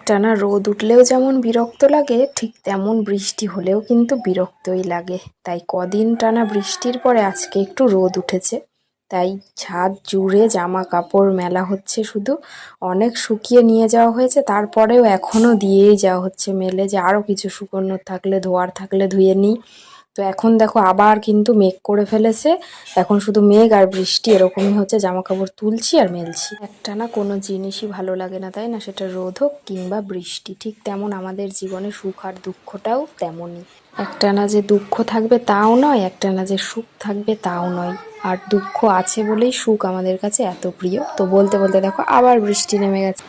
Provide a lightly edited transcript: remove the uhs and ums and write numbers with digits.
একটানা রোদ উঠলেও যেমন বিরক্ত লাগে, ঠিক তেমন বৃষ্টি হলেও কিন্তু বিরক্তই লাগে। তাই কদিন টানা বৃষ্টির পরে আজকে একটু রোদ উঠেছে, তাই ছাদ জুড়ে জামা কাপড় মেলা হচ্ছে। শুধু অনেক শুকিয়ে নিয়ে যাওয়া হয়েছে, তারপরেও এখনো দিয়েই যাওয়া হচ্ছে মেলে, যে আরো কিছু শুকোনোর থাকলে, ধোয়ার থাকলে ধুয়ে নিই। তো এখন দেখো আবার কিন্তু মেঘ করে ফেলেছে, এখন শুধু মেঘ আর বৃষ্টি এরকমই হচ্ছে। জামা কাপড় তুলছি আর মেলছি। একটানা কোনো জিনিসই ভালো লাগে না, তাই না? সেটা রোদ হোক কিংবা বৃষ্টি। ঠিক তেমন আমাদের জীবনে সুখ আর দুঃখটাও তেমনই। একটানা যে দুঃখ থাকবে তাও নয়, একটানা যে সুখ থাকবে তাও নয়। আর দুঃখ আছে বলেই সুখ আমাদের কাছে এত প্রিয়। তো বলতে বলতে দেখো আবার বৃষ্টি নেমে গেছে।